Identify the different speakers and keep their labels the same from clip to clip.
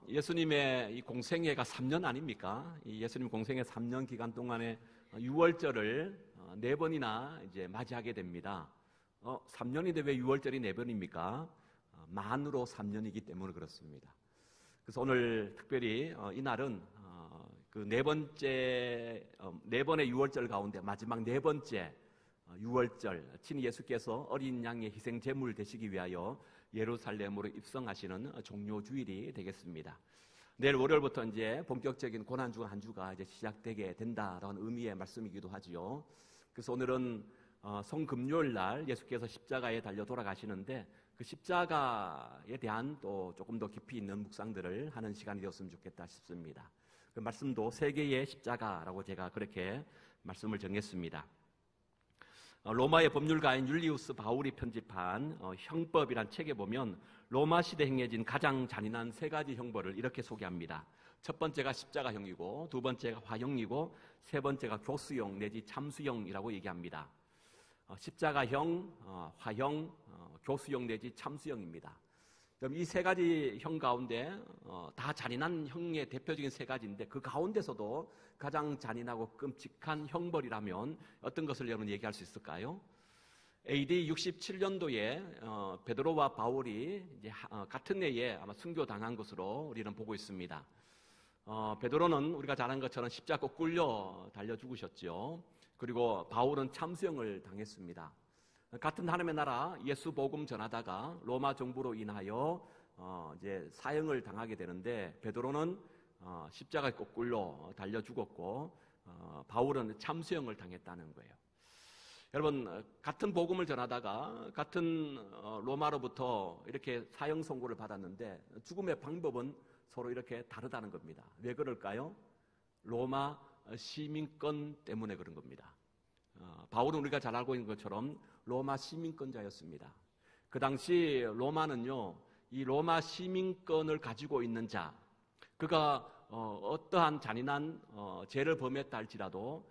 Speaker 1: 예수님의 이 공생애가 3년 아닙니까? 이 예수님 공생애 3년 기간 동안에 유월절을 4번이나 이제 맞이하게 됩니다. 3년인데 왜 유월절이 4번입니까? 만으로 3년이기 때문에 그렇습니다. 그래서 오늘 특별히 이 날은 그 4번의 유월절 가운데 마지막 4번째 유월절, 친히 예수께서 어린 양의 희생 제물 되시기 위하여 예루살렘으로 입성하시는 종료 주일이 되겠습니다. 내일 월요일부터 이제 본격적인 고난주간 한 주가 이제 시작되게 된다라는 의미의 말씀이기도 하지요. 그래서 오늘은 성금요일 날 예수께서 십자가에 달려 돌아가시는데 그 십자가에 대한 또 조금 더 깊이 있는 묵상들을 하는 시간이 되었으면 좋겠다 싶습니다. 그 말씀도 세계의 십자가라고 제가 그렇게 말씀을 정했습니다. 로마의 법률가인 율리우스 바울이 편집한 형법이란 책에 보면 로마 시대에 행해진 가장 잔인한 3가지 형벌을 이렇게 소개합니다. 첫 번째가 십자가형이고, 두 번째가 화형이고, 세 번째가 교수형 내지 참수형이라고 얘기합니다. 십자가형, 화형, 교수형 내지 참수형입니다. 그럼 이 3가지 형 가운데 다 잔인한 형의 대표적인 3가지인데 그 가운데서도 가장 잔인하고 끔찍한 형벌이라면 어떤 것을 여러분 얘기할 수 있을까요? AD 67년도에 베드로와 바울이 이제 같은 해에 아마 순교당한 것으로 우리는 보고 있습니다. 베드로는 우리가 잘 아는 것처럼 십자가 꼭 꿀려 달려 죽으셨죠. 그리고 바울은 참수형을 당했습니다. 같은 하나님의 나라 예수 복음 전하다가 로마 정부로 인하여 이제 사형을 당하게 되는데 베드로는 십자가에 거꾸로 달려 죽었고 바울은 참수형을 당했다는 거예요. 여러분, 같은 복음을 전하다가 같은 로마로부터 이렇게 사형 선고를 받았는데 죽음의 방법은 서로 이렇게 다르다는 겁니다. 왜 그럴까요? 로마 시민권 때문에 그런 겁니다. 바울은 우리가 잘 알고 있는 것처럼 로마 시민권자였습니다. 그 당시 로마는요, 이 로마 시민권을 가지고 있는 자, 그가 어떠한 잔인한 죄를 범했다 할지라도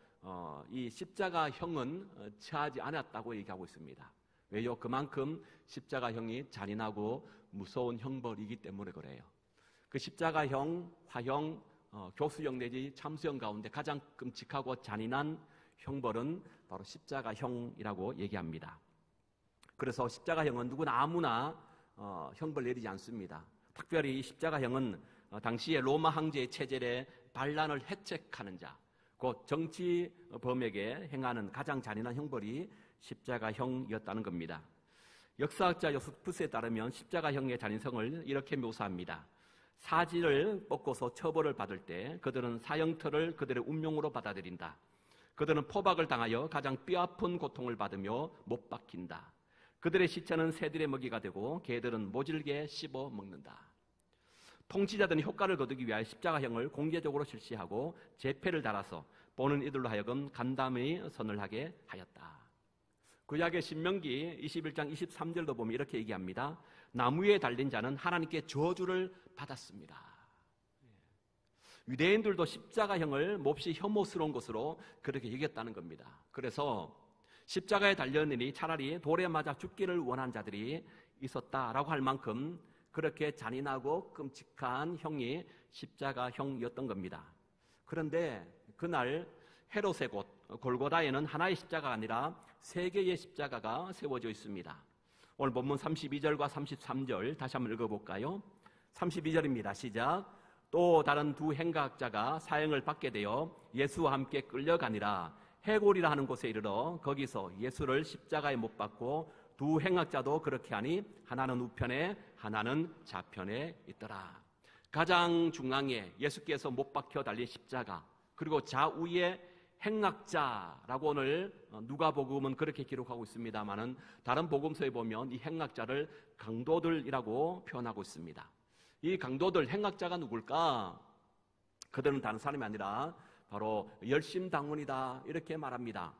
Speaker 1: 이 십자가형은 처하지 않았다고 얘기하고 있습니다. 왜요? 그만큼 십자가형이 잔인하고 무서운 형벌이기 때문에 그래요. 그 십자가형, 화형, 교수형 내지 참수형 가운데 가장 끔찍하고 잔인한 형벌은 바로 십자가형이라고 얘기합니다. 그래서 십자가형은 누구나 아무나 형벌 내리지 않습니다. 특별히 이 십자가형은 당시에 로마 황제의 체제의 반란을 해책하는 자, 곧 정치범에게 행하는 가장 잔인한 형벌이 십자가형이었다는 겁니다. 역사학자 요스푸스에 따르면 십자가형의 잔인성을 이렇게 묘사합니다. 사지를 뽑고서 처벌을 받을 때 그들은 사형틀을 그들의 운명으로 받아들인다. 그들은 포박을 당하여 가장 뼈아픈 고통을 받으며 못 박힌다. 그들의 시체는 새들의 먹이가 되고 개들은 모질게 씹어 먹는다. 통치자들은 효과를 거두기 위하여 십자가형을 공개적으로 실시하고 제패를 달아서 보는 이들로 하여금 간담회 선을 하게 하였다. 구약의 신명기 21장 23절도 보면 이렇게 얘기합니다. 나무에 달린 자는 하나님께 저주를 받았습니다. 유대인들도 십자가형을 몹시 혐오스러운 것으로 그렇게 여겼다는 겁니다. 그래서 십자가에 달렸느니 차라리 돌에 맞아 죽기를 원한 자들이 있었다라고 할 만큼 그렇게 잔인하고 끔찍한 형이 십자가형이었던 겁니다. 그런데 그날 헤롯의 곳 골고다에는 하나의 십자가가 아니라 3개의 십자가가 세워져 있습니다. 오늘 본문 32절과 33절 다시 한번 읽어볼까요? 32절입니다. 시작. 또 다른 2 행각자가 사형을 받게 되어 예수와 함께 끌려가니라. 해골이라 하는 곳에 이르러 거기서 예수를 십자가에 못 박고 2 행악자도 그렇게 하니 하나는 우편에 하나는 좌편에 있더라. 가장 중앙에 예수께서 못 박혀 달린 십자가, 그리고 좌우에 행악자라고 오늘 누가복음은 그렇게 기록하고 있습니다만은 다른 복음서에 보면 이 행악자를 강도들이라고 표현하고 있습니다. 이 강도들, 행악자가 누굴까? 그들은 다른 사람이 아니라 바로 열심당원이다 이렇게 말합니다.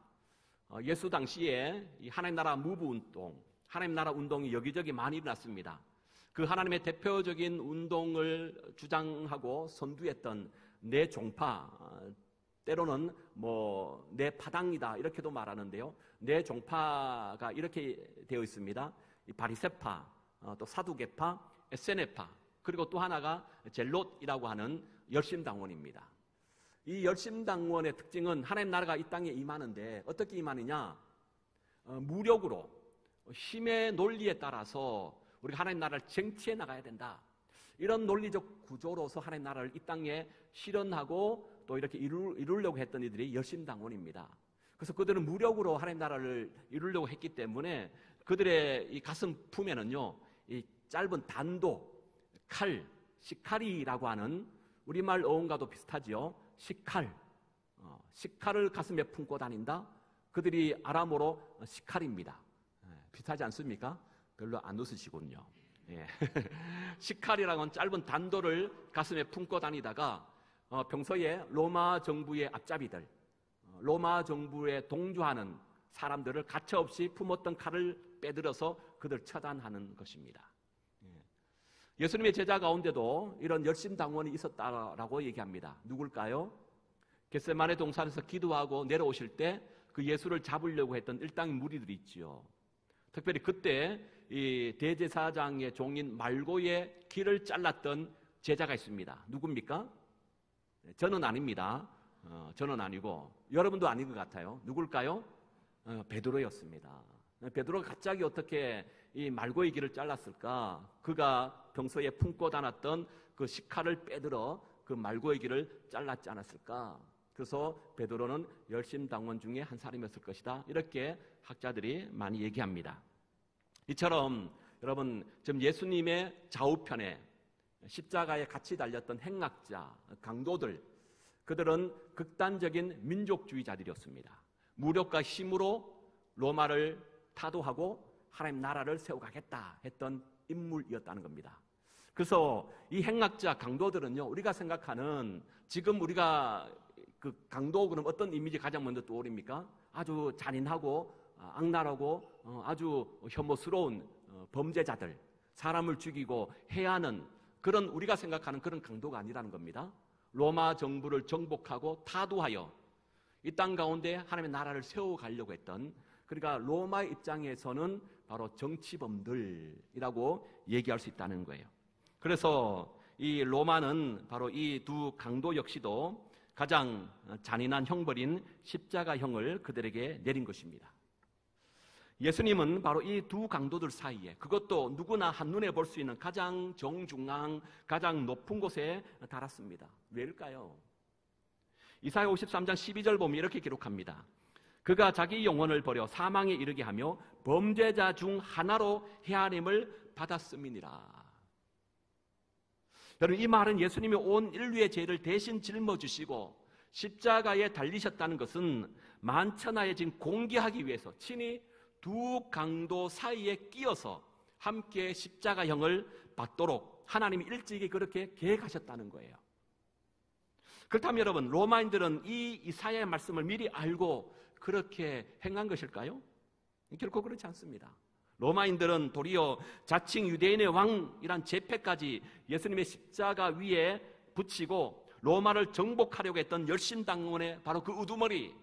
Speaker 1: 예수 당시에 이 하나님 나라 무브운동, 하나님 나라 운동이 여기저기 많이 일어났습니다. 그 하나님의 대표적인 운동을 주장하고 선두했던 내 종파, 때로는 내 파당이다 이렇게도 말하는데요. 내 종파가 이렇게 되어 있습니다. 이 바리새파, 또 사두개파, 에세네파, 그리고 또 하나가 젤롯이라고 하는 열심당원입니다. 이 열심당원의 특징은 하나님 나라가 이 땅에 임하는데 어떻게 임하느냐? 무력으로, 힘의 논리에 따라서 우리가 하나님 나라를 쟁취해 나가야 된다. 이런 논리적 구조로서 하나님 나라를 이 땅에 실현하고 또 이렇게 이루려고 했던 이들이 열심당원입니다. 그래서 그들은 무력으로 하나님 나라를 이루려고 했기 때문에 그들의 이 가슴 품에는요, 이 짧은 단도, 칼, 시칼이라고 하는 우리말 어원과도 비슷하지요. 시칼, 시칼을 가슴에 품고 다닌다. 그들이 아람어로 시칼입니다. 비슷하지 않습니까? 별로 안 웃으시군요. 예. 시칼이라는 건 짧은 단도를 가슴에 품고 다니다가 평소에 로마 정부의 앞잡이들, 로마 정부에 동조하는 사람들을 가차없이 품었던 칼을 빼들어서 그들 처단하는 것입니다. 예수님의 제자 가운데도 이런 열심당원이 있었다라고 얘기합니다. 누굴까요? 겟세마네 동산에서 기도하고 내려오실 때 그 예수를 잡으려고 했던 일당의 무리들이 있지요. 특별히 그때 이 대제사장의 종인 말고의 길을 잘랐던 제자가 있습니다. 누굽니까? 저는 아닙니다. 저는 아니고 여러분도 아닌 것 같아요. 누굴까요? 베드로였습니다. 베드로가 갑자기 어떻게 이 말고의 길을 잘랐을까? 그가 평소에 품고 다녔던 그 시칼을 빼들어 그 말고의 길을 잘랐지 않았을까? 그래서 베드로는 열심당원 중에 한 사람이었을 것이다. 이렇게 학자들이 많이 얘기합니다. 이처럼 여러분 지금 예수님의 좌우편에 십자가에 같이 달렸던 행악자, 강도들, 그들은 극단적인 민족주의자들이었습니다. 무력과 힘으로 로마를 타도하고 하나님 나라를 세워가겠다 했던 인물이었다는 겁니다. 그래서 이 행악자, 강도들은요, 우리가 생각하는 지금 우리가 그 강도 그럼 어떤 이미지 가장 먼저 떠오릅니까? 아주 잔인하고 악랄하고 아주 혐오스러운 범죄자들, 사람을 죽이고 해하는 그런 우리가 생각하는 그런 강도가 아니라는 겁니다. 로마 정부를 정복하고 타도하여 이 땅 가운데 하나님의 나라를 세워가려고 했던, 그러니까 로마의 입장에서는 바로 정치범들이라고 얘기할 수 있다는 거예요. 그래서 이 로마는 바로 이 두 강도 역시도 가장 잔인한 형벌인 십자가형을 그들에게 내린 것입니다. 예수님은 바로 이 두 강도들 사이에, 그것도 누구나 한눈에 볼 수 있는 가장 정중앙, 가장 높은 곳에 달았습니다. 왜일까요? 이사야 53장 12절 보면 이렇게 기록합니다. 그가 자기 영혼을 버려 사망에 이르게 하며 범죄자 중 하나로 해하림을 받았음이니라. 여러분, 이 말은 예수님이 온 인류의 죄를 대신 짊어지시고 십자가에 달리셨다는 것은 만천하에 지금 공개하기 위해서 친히 두 강도 사이에 끼어서 함께 십자가형을 받도록 하나님이 일찍이 그렇게 계획하셨다는 거예요. 그렇다면 여러분, 로마인들은 이 이사야의 말씀을 미리 알고 그렇게 행한 것일까요? 결코 그렇지 않습니다. 로마인들은 도리어 자칭 유대인의 왕이란 제패까지 예수님의 십자가 위에 붙이고 로마를 정복하려고 했던 열심당원의 바로 그 우두머리,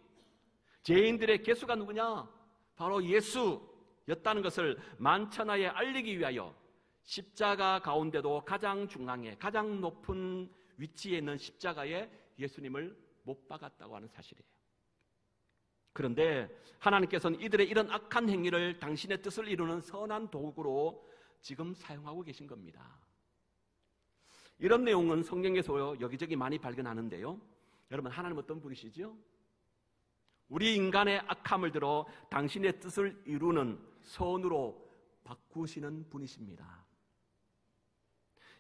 Speaker 1: 죄인들의 개수가 누구냐? 바로 예수였다는 것을 만천하에 알리기 위하여 십자가 가운데도 가장 중앙에, 가장 높은 위치에 있는 십자가에 예수님을 못 박았다고 하는 사실이에요. 그런데 하나님께서는 이들의 이런 악한 행위를 당신의 뜻을 이루는 선한 도구로 지금 사용하고 계신 겁니다. 이런 내용은 성경에서 여기저기 많이 발견하는데요. 여러분, 하나님 어떤 분이시죠? 우리 인간의 악함을 들어 당신의 뜻을 이루는 선으로 바꾸시는 분이십니다.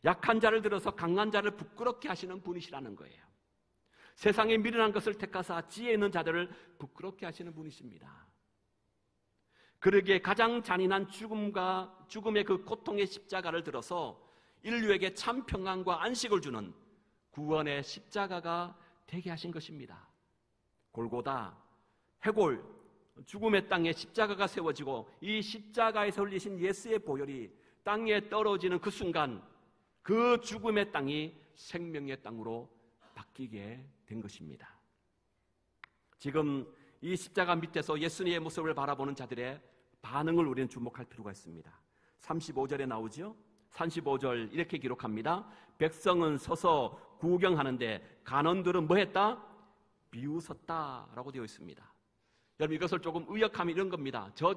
Speaker 1: 약한 자를 들어서 강한 자를 부끄럽게 하시는 분이시라는 거예요. 세상에 미련한 것을 택하사 지혜 있는 자들을 부끄럽게 하시는 분이십니다. 그러기에 가장 잔인한 죽음의 그 고통의 십자가를 들어서 인류에게 참 평안과 안식을 주는 구원의 십자가가 되게 하신 것입니다. 골고다, 해골, 죽음의 땅에 십자가가 세워지고 이 십자가에서 흘리신 예수의 보혈이 땅에 떨어지는 그 순간 그 죽음의 땅이 생명의 땅으로 바뀌게 된 것입니다. 지금 이 십자가 밑에서 예수님의 모습을 바라보는 자들의 반응을 우리는 주목할 필요가 있습니다. 35절에 나오죠. 35절 이렇게 기록합니다. 백성은 서서 구경하는데 간원들은 뭐 했다? 비웃었다라고 되어 있습니다. 여러분, 이것을 조금 의역하면 이런 겁니다. 저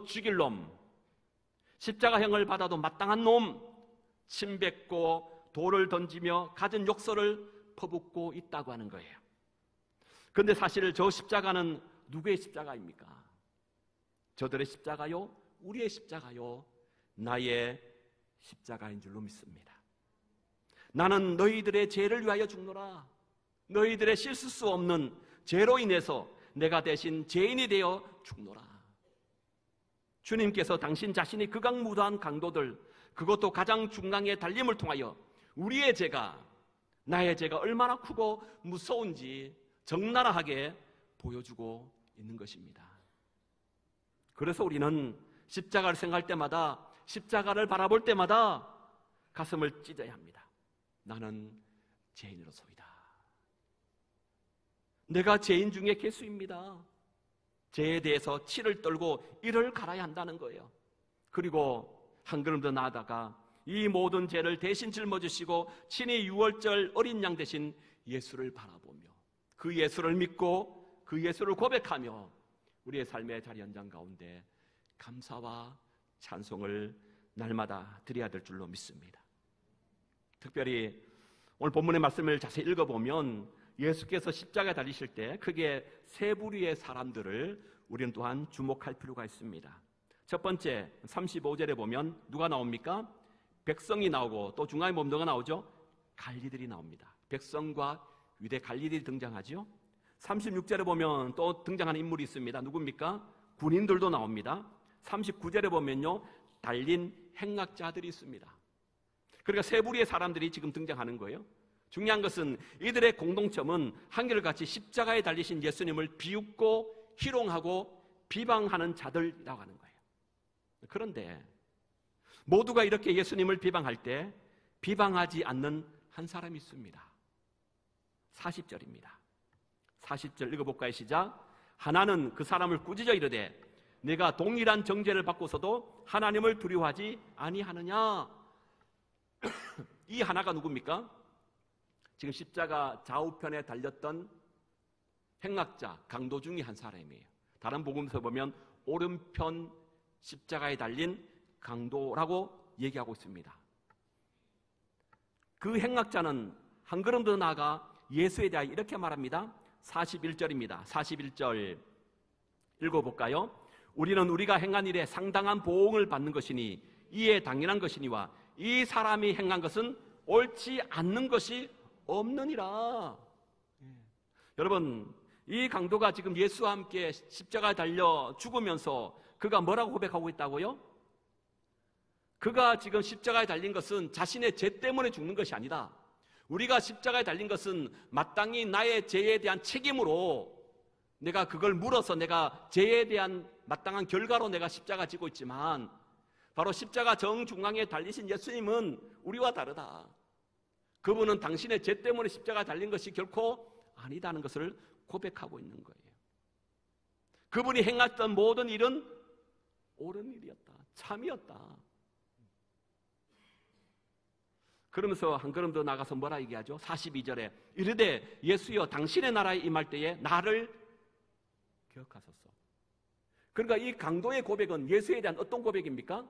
Speaker 1: 죽일 놈, 십자가형을 받아도 마땅한 놈, 침 뱉고 돌을 던지며 갖은 욕설을 퍼붓고 있다고 하는 거예요. 그런데 사실 저 십자가는 누구의 십자가입니까? 저들의 십자가요? 우리의 십자가요? 나의 십자가인 줄로 믿습니다. 나는 너희들의 죄를 위하여 죽노라. 너희들의 씻을 수 없는 죄로 인해서 내가 대신 죄인이 되어 죽노라. 주님께서 당신 자신이 극악무도한 강도들, 그것도 가장 중앙의 달림을 통하여 우리의 죄가, 나의 죄가 얼마나 크고 무서운지 적나라하게 보여주고 있는 것입니다. 그래서 우리는 십자가를 생각할 때마다, 십자가를 바라볼 때마다 가슴을 찢어야 합니다. 나는 죄인으로소이다. 내가 죄인 중에 괴수입니다. 죄에 대해서 치를 떨고 이를 갈아야 한다는 거예요. 그리고 한 걸음 더 나아다가 이 모든 죄를 대신 짊어지시고 친히 유월절 어린 양 대신 예수를 바라보며 그 예수를 믿고 그 예수를 고백하며 우리의 삶의 자리 현장 가운데 감사와 찬송을 날마다 드려야 될 줄로 믿습니다. 특별히 오늘 본문의 말씀을 자세히 읽어보면 예수께서 십자가에 달리실 때 크게 세 부류의 사람들을 우리는 또한 주목할 필요가 있습니다. 첫 번째 35절에 보면 누가 나옵니까? 백성이 나오고 또 중간에 보면 누가 나오죠? 관리들이 나옵니다. 백성과 유대 관리들이 등장하죠. 36절에 보면 또 등장하는 인물이 있습니다. 누굽니까? 군인들도 나옵니다. 39절에 보면요, 달린 행악자들이 있습니다. 그러니까 세 부류의 사람들이 지금 등장하는 거예요. 중요한 것은 이들의 공동점은 한결같이 십자가에 달리신 예수님을 비웃고 희롱하고 비방하는 자들이라고 하는 거예요. 그런데 모두가 이렇게 예수님을 비방할 때 비방하지 않는 한 사람이 있습니다. 40절입니다. 40절 읽어볼까요? 시작. 하나는 그 사람을 꾸짖어 이르되 내가 동일한 정죄를 받고서도 하나님을 두려워하지 아니하느냐. 이 하나가 누굽니까? 지금 십자가 좌우편에 달렸던 행악자, 강도 중에 한 사람이에요. 다른 복음서 보면 오른편 십자가에 달린 강도라고 얘기하고 있습니다. 그 행악자는 한 걸음 더 나아가 예수에 대하여 이렇게 말합니다. 41절입니다. 41절 읽어볼까요? 우리는 우리가 행한 일에 상당한 보응을 받는 것이니 이에 당연한 것이니와 이 사람이 행한 것은 옳지 않는 것이 없느니라. 여러분, 이 강도가 지금 예수와 함께 십자가에 달려 죽으면서 그가 뭐라고 고백하고 있다고요? 그가 지금 십자가에 달린 것은 자신의 죄 때문에 죽는 것이 아니다. 우리가 십자가에 달린 것은 마땅히 나의 죄에 대한 책임으로 내가 그걸 물어서 내가 죄에 대한 마땅한 결과로 내가 십자가 지고 있지만 바로 십자가 정중앙에 달리신 예수님은 우리와 다르다. 그분은 당신의 죄 때문에 십자가에 달린 것이 결코 아니다는 것을 고백하고 있는 거예요. 그분이 행했던 모든 일은 옳은 일이었다. 참이었다. 그러면서 한 걸음 더 나가서 뭐라 얘기하죠? 42절에 이르되 예수여 당신의 나라에 임할 때에 나를 기억하소서. 그러니까 이 강도의 고백은 예수에 대한 어떤 고백입니까?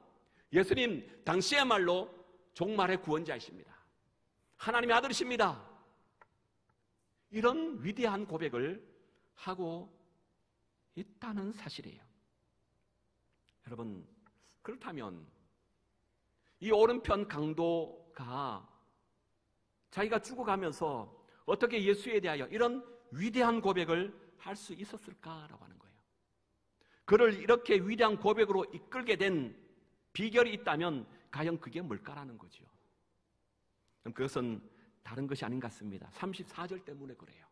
Speaker 1: 예수님 당시야말로 종말의 구원자이십니다. 하나님의 아들이십니다. 이런 위대한 고백을 하고 있다는 사실이에요. 여러분, 그렇다면 이 오른편 강도가 자기가 죽어가면서 어떻게 예수에 대하여 이런 위대한 고백을 할 수 있었을까라고 하는 거예요. 그를 이렇게 위대한 고백으로 이끌게 된 비결이 있다면 과연 그게 뭘까라는 거죠. 그것은 다른 것이 아닌 것 같습니다. 34절 때문에 그래요.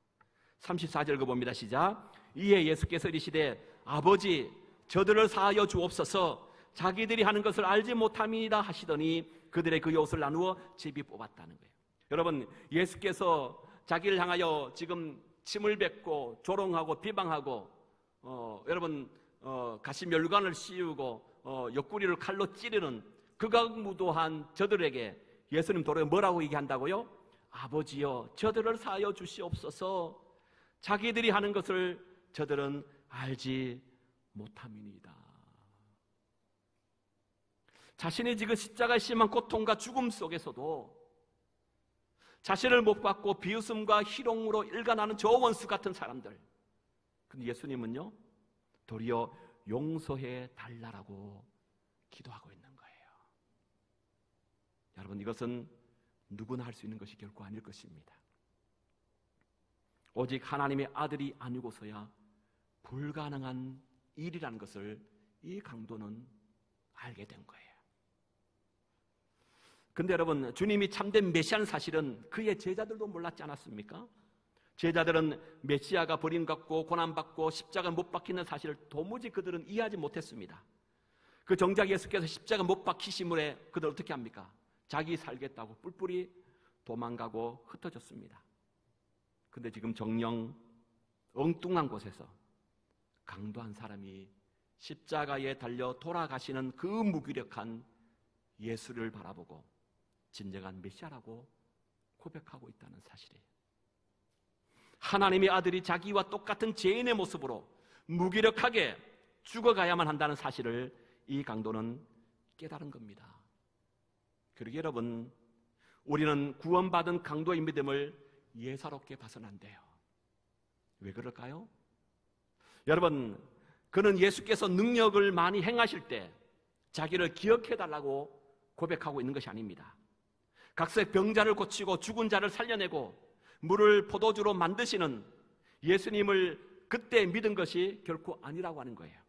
Speaker 1: 34절 읽어봅니다. 시작. 이에 예수께서 이르시되 아버지 저들을 사하여 주옵소서 자기들이 하는 것을 알지 못함이다 하시더니 그들의 그 옷을 나누어 제비 뽑았다는 거예요. 여러분, 예수께서 자기를 향하여 지금 침을 뱉고 조롱하고 비방하고 가시멸관을 씌우고 옆구리를 칼로 찌르는 극악무도한 저들에게 예수님 도리어 뭐라고 얘기한다고요? 아버지여, 저들을 사하여 주시옵소서. 자기들이 하는 것을 저들은 알지 못함이니이다. 자신이 지금 십자가의 심한 고통과 죽음 속에서도 자신을 못 받고 비웃음과 희롱으로 일관하는 저 원수 같은 사람들, 근데 예수님은요 도리어 용서해 달라고 기도하고 있는 거예요. 여러분, 이것은 누구나 할 수 있는 것이 결코 아닐 것입니다. 오직 하나님의 아들이 아니고서야 불가능한 일이라는 것을 이 강도는 알게 된 거예요. 근데 여러분, 주님이 참된 메시아는 사실은 그의 제자들도 몰랐지 않았습니까? 제자들은 메시아가 버림받고 고난받고 십자가 못 박히는 사실을 도무지 그들은 이해하지 못했습니다. 그 정작 예수께서 십자가 못 박히심으로 그들 어떻게 합니까? 자기 살겠다고 뿔뿔이 도망가고 흩어졌습니다. 근데 지금 정녕 엉뚱한 곳에서 강도한 사람이 십자가에 달려 돌아가시는 그 무기력한 예수를 바라보고 진정한 메시아라고 고백하고 있다는 사실이에요. 하나님의 아들이 자기와 똑같은 죄인의 모습으로 무기력하게 죽어가야만 한다는 사실을 이 강도는 깨달은 겁니다. 그러게 여러분, 우리는 구원받은 강도의 믿음을 예사롭게 봐서는 안 돼요. 왜 그럴까요? 여러분, 그는 예수께서 능력을 많이 행하실 때 자기를 기억해달라고 고백하고 있는 것이 아닙니다. 각색 병자를 고치고 죽은 자를 살려내고 물을 포도주로 만드시는 예수님을 그때 믿은 것이 결코 아니라고 하는 거예요.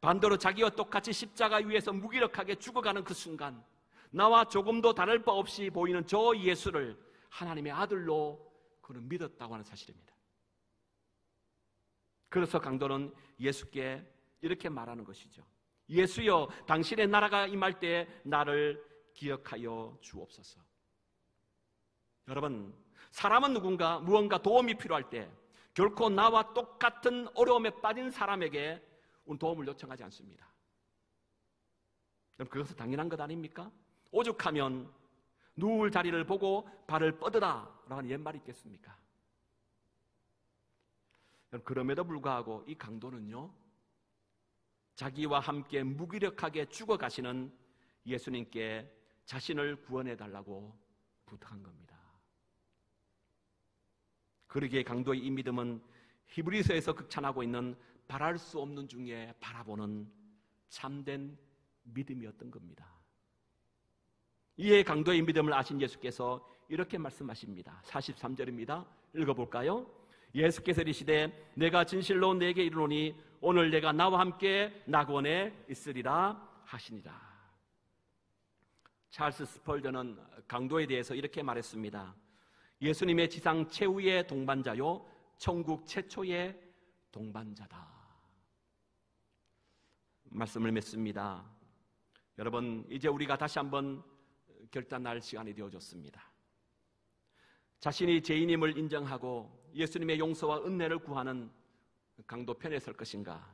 Speaker 1: 반대로 자기와 똑같이 십자가 위에서 무기력하게 죽어가는 그 순간 나와 조금도 다를 바 없이 보이는 저 예수를 하나님의 아들로 그는 믿었다고 하는 사실입니다. 그래서 강도는 예수께 이렇게 말하는 것이죠. 예수여, 당신의 나라가 임할 때 나를 기억하여 주옵소서. 여러분, 사람은 누군가 무언가 도움이 필요할 때 결코 나와 똑같은 어려움에 빠진 사람에게 도움을 요청하지 않습니다. 그럼 그것은 당연한 것 아닙니까? 오죽하면 누울 자리를 보고 발을 뻗으라 라는 옛말이 있겠습니까? 그럼에도 불구하고 이 강도는요, 자기와 함께 무기력하게 죽어가시는 예수님께 자신을 구원해달라고 부탁한 겁니다. 그러기에 강도의 이 믿음은 히브리서에서 극찬하고 있는 바랄 수 없는 중에 바라보는 참된 믿음이었던 겁니다. 이에 강도의 믿음을 아신 예수께서 이렇게 말씀하십니다. 43절입니다. 읽어볼까요? 예수께서 이르시되 내가 진실로 내게 이르노니 오늘 내가 나와 함께 낙원에 있으리라 하시니라. 찰스 스펄전은 강도에 대해서 이렇게 말했습니다. 예수님의 지상 최후의 동반자요 천국 최초의 동반자다. 말씀을 맺습니다. 여러분, 이제 우리가 다시 한번 결단할 시간이 되어졌습니다. 자신이 죄인임을 인정하고 예수님의 용서와 은혜를 구하는 강도 편에 설 것인가,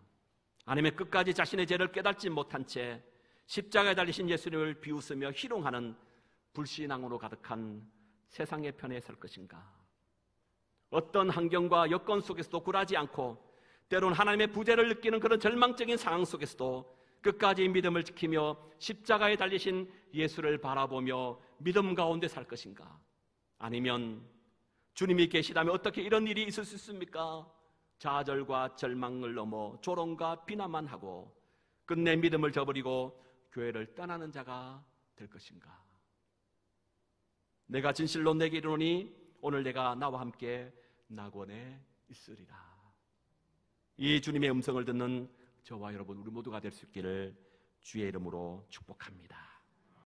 Speaker 1: 아니면 끝까지 자신의 죄를 깨닫지 못한 채 십자가에 달리신 예수님을 비웃으며 희롱하는 불신앙으로 가득한 세상의 편에 설 것인가. 어떤 환경과 여건 속에서도 굴하지 않고 때론 하나님의 부재를 느끼는 그런 절망적인 상황 속에서도 끝까지 믿음을 지키며 십자가에 달리신 예수를 바라보며 믿음 가운데 살 것인가, 아니면 주님이 계시다면 어떻게 이런 일이 있을 수 있습니까? 좌절과 절망을 넘어 조롱과 비난만 하고 끝내 믿음을 저버리고 교회를 떠나는 자가 될 것인가. 내가 진실로 내게 이르노니 오늘 내가 나와 함께 낙원에 있으리라. 이 주님의 음성을 듣는 저와 여러분, 우리 모두가 될 수 있기를 주의 이름으로 축복합니다.